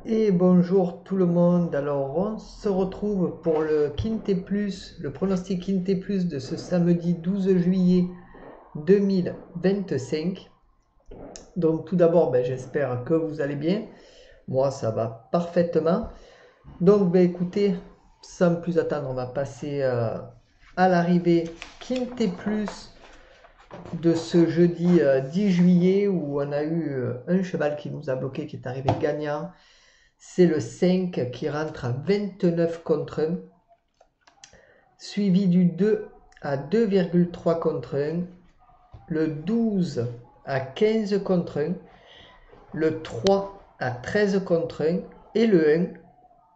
Et bonjour tout le monde. Alors on se retrouve pour le Quintet Plus, le pronostic Quintet Plus de ce samedi 12 juillet 2025. Donc tout d'abord, j'espère que vous allez bien. Moi ça va parfaitement. Donc écoutez, sans plus attendre, on va passer à l'arrivée Quintet Plus de ce jeudi 10 juillet où on a eu un cheval qui nous a bloqué, qui est arrivé gagnant. C'est le 5 qui rentre à 29 contre 1, suivi du 2 à 2,3 contre 1, le 12 à 15 contre 1, le 3 à 13 contre 1 et le 1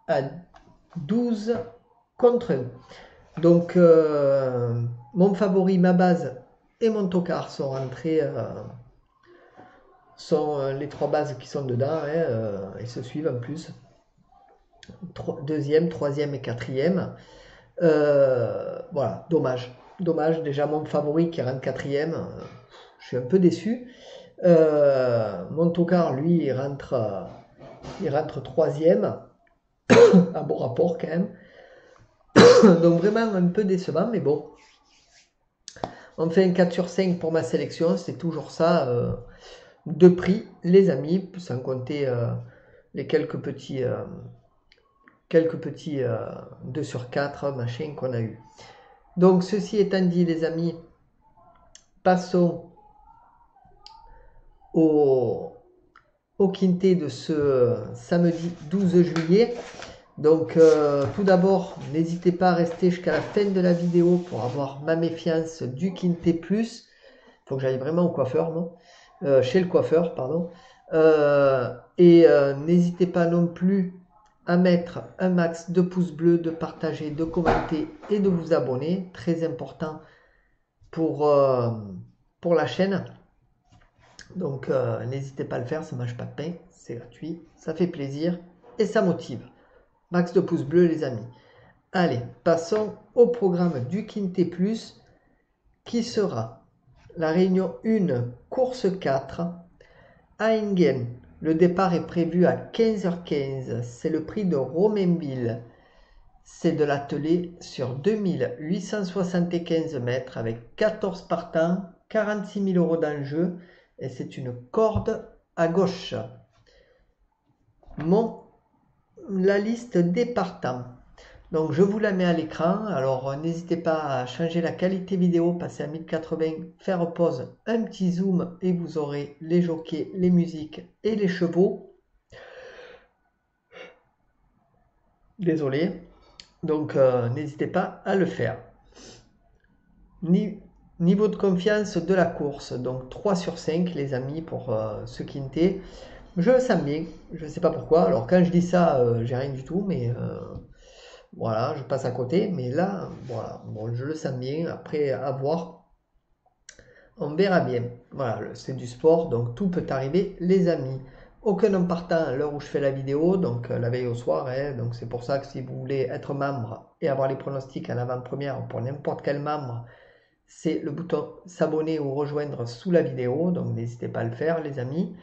à 12 contre 1. Donc mon favori, ma base et mon tocard sont rentrés, sont les trois bases qui sont dedans, ils se suivent en plus. Deuxième, troisième et quatrième. Voilà, dommage. Dommage, déjà mon favori qui rentre quatrième, je suis un peu déçu. Mon tocard, lui, il rentre troisième, un bon rapport quand même. Donc vraiment un peu décevant, mais bon. On fait un 4 sur 5 pour ma sélection, c'est toujours ça. De prix, les amis, sans compter les quelques petits 2 sur 4 machin qu'on a eu. Donc ceci étant dit, les amis, passons au quintet de ce samedi 12 juillet. Donc tout d'abord, n'hésitez pas à rester jusqu'à la fin de la vidéo pour avoir ma méfiance du quintet plus. Il faut que j'aille vraiment au coiffeur, non chez le coiffeur, pardon. N'hésitez pas non plus à mettre un max de pouces bleus, de partager, de commenter et de vous abonner. Très important pour la chaîne. Donc n'hésitez pas à le faire, ça ne mange pas de pain, c'est gratuit, ça fait plaisir et ça motive. Max de pouces bleus les amis. Allez, passons au programme du Quintet Plus qui sera la réunion 1, course 4, à Enghien. Le départ est prévu à 15h15, c'est le prix de Romainville. C'est de l'attelé sur 2875 mètres avec 14 partants, 46 000 € d'enjeu et c'est une corde à gauche. La liste des partants. Donc je vous la mets à l'écran. Alors n'hésitez pas à changer la qualité vidéo, passer à 1080, faire pause, un petit zoom et vous aurez les jockeys, les musiques et les chevaux. Désolé. Donc n'hésitez pas à le faire. Niveau de confiance de la course, donc 3 sur 5 les amis pour ce quintet. Je le sens bien, je ne sais pas pourquoi. Alors quand je dis ça, j'ai rien du tout, mais voilà, je passe à côté. Mais là, voilà, bon, je le sens bien. Après, à voir, on verra bien. Voilà, c'est du sport, donc tout peut arriver les amis. Aucun homme partant à l'heure où je fais la vidéo, donc la veille au soir. Donc c'est pour ça que si vous voulez être membre et avoir les pronostics en avant-première pour n'importe quel membre, c'est le bouton s'abonner ou rejoindre sous la vidéo, donc n'hésitez pas à le faire les amis.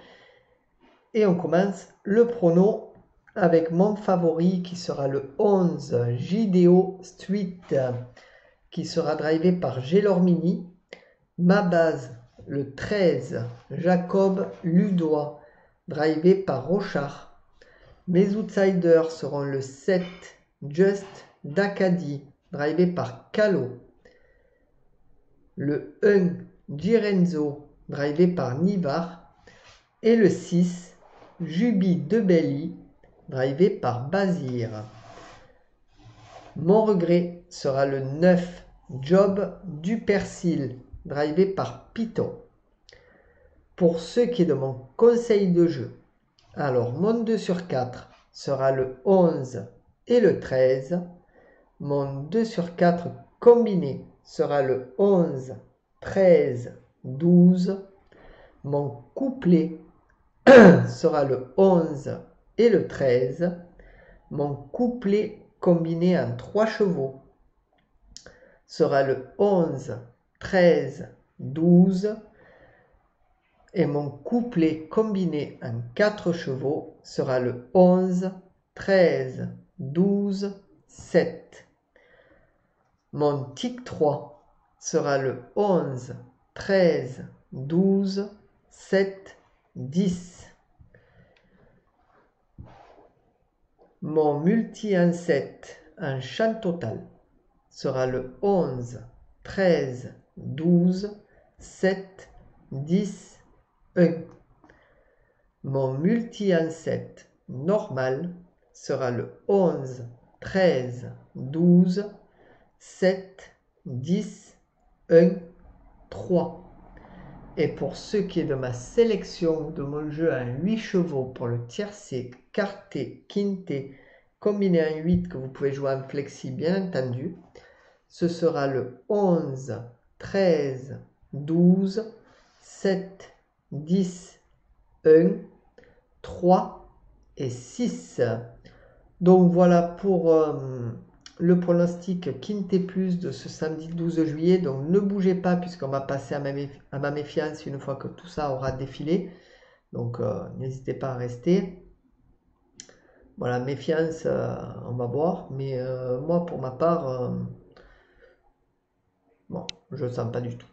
Et on commence le prono avec mon favori qui sera le 11 JDO Street qui sera drivé par Gelormini. Ma base le 13 Jacob Ludois drivé par Rochard. Mes outsiders seront le 7 Just d'Acadie drivé par Calo. Le 1 Girenzo drivé par Nivar et le 6 Juby de Belly drivé par Bazir. Mon regret sera le 9 Job du Persil drivé par Piton. Pour ce qui est de mon conseil de jeu, alors mon 2 sur 4 sera le 11 et le 13. Mon 2 sur 4 combiné sera le 11, 13, 12. Mon couplet sera le 11 et le 13. Mon couplet combiné en 3 chevaux sera le 11, 13, 12. Et mon couplet combiné en 4 chevaux sera le 11, 13, 12, 7. Mon tic 3 sera le 11, 13, 12, 7, 10. Mon multi en 7 en chant total sera le 11, 13, 12, 7, 10, 1. Mon multi en 7 normal sera le 11, 13, 12, 7, 10, 1, 3. Et pour ce qui est de ma sélection de mon jeu en 8 chevaux pour le tiercé, quarté, quinté, combiné en 8 que vous pouvez jouer en flexi bien entendu, ce sera le 11, 13, 12, 7, 10, 1, 3 et 6. Donc voilà pour le pronostic Quinté Plus de ce samedi 12 juillet. Donc ne bougez pas puisqu'on va passer à ma méfiance une fois que tout ça aura défilé. Donc n'hésitez pas à rester. Voilà, méfiance, on va voir. Mais moi pour ma part, bon, je ne sens pas du tout.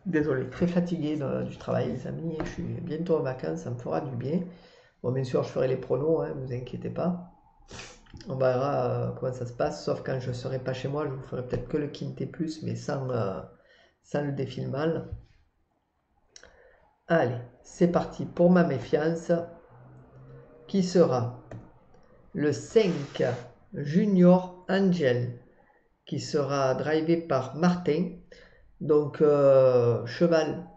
Désolé, très fatigué du travail les amis. Je suis bientôt en vacances, ça me fera du bien. Bon, bien sûr, je ferai les pronos, hein, vous inquiétez pas. On verra comment ça se passe, sauf quand je ne serai pas chez moi, je vous ferai peut-être que le Quinté Plus, mais sans le défile mal. Allez, c'est parti pour ma méfiance, qui sera le 5 Junior Angel, qui sera drivé par Martin. Donc, cheval,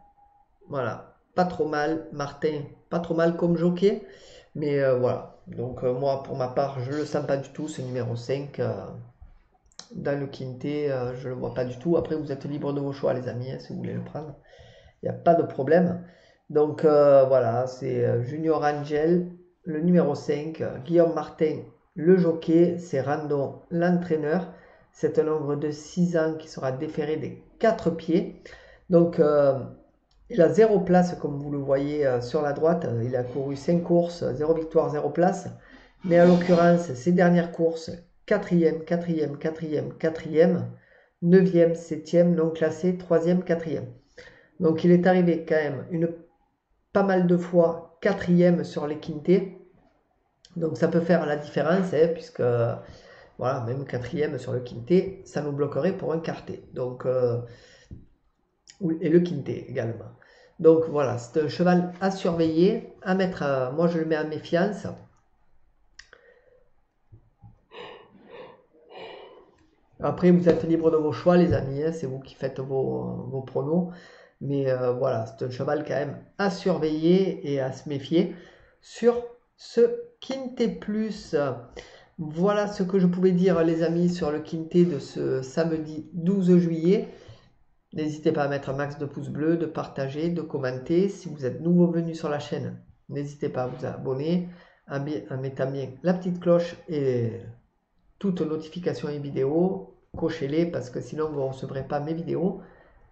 voilà, pas trop mal. Martin, pas trop mal comme jockey. Mais voilà, donc moi pour ma part je le sens pas du tout ce numéro 5 dans le quintet, je le vois pas du tout. Après vous êtes libre de vos choix les amis, hein, si vous voulez le prendre, il n'y a pas de problème. Donc voilà, c'est Junior Angel, le numéro 5, Guillaume Martin, le jockey, c'est Randon, l'entraîneur. C'est un nombre de 6 ans qui sera déféré des 4 pieds. Donc il a 0 place, comme vous le voyez sur la droite. Il a couru 5 courses, 0 victoire, 0 place. Mais à l'occurrence, ses dernières courses, 4e, 4e, 4e, 4e, 9e, 7e, non classé, 3e, 4e. Donc il est arrivé quand même pas mal de fois 4e sur les quintés. Donc ça peut faire la différence, hein, puisque voilà, même 4e sur le quinté, ça nous bloquerait pour un quarté. Donc, et le quinté également. Donc voilà, c'est un cheval à surveiller, à mettre, moi je le mets à méfiance. Après, vous êtes libre de vos choix, les amis, hein, c'est vous qui faites vos pronos. Mais voilà, c'est un cheval quand même à surveiller et à se méfier sur ce Quinté Plus. Voilà ce que je pouvais dire, les amis, sur le Quinté de ce samedi 12 juillet. N'hésitez pas à mettre un max de pouces bleus, de partager, de commenter. Si vous êtes nouveau venu sur la chaîne, n'hésitez pas à vous abonner, en mettant bien la petite cloche et toutes notifications et vidéos. Cochez-les parce que sinon vous ne recevrez pas mes vidéos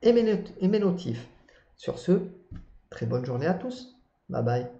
et mes notifs. Sur ce, très bonne journée à tous. Bye bye.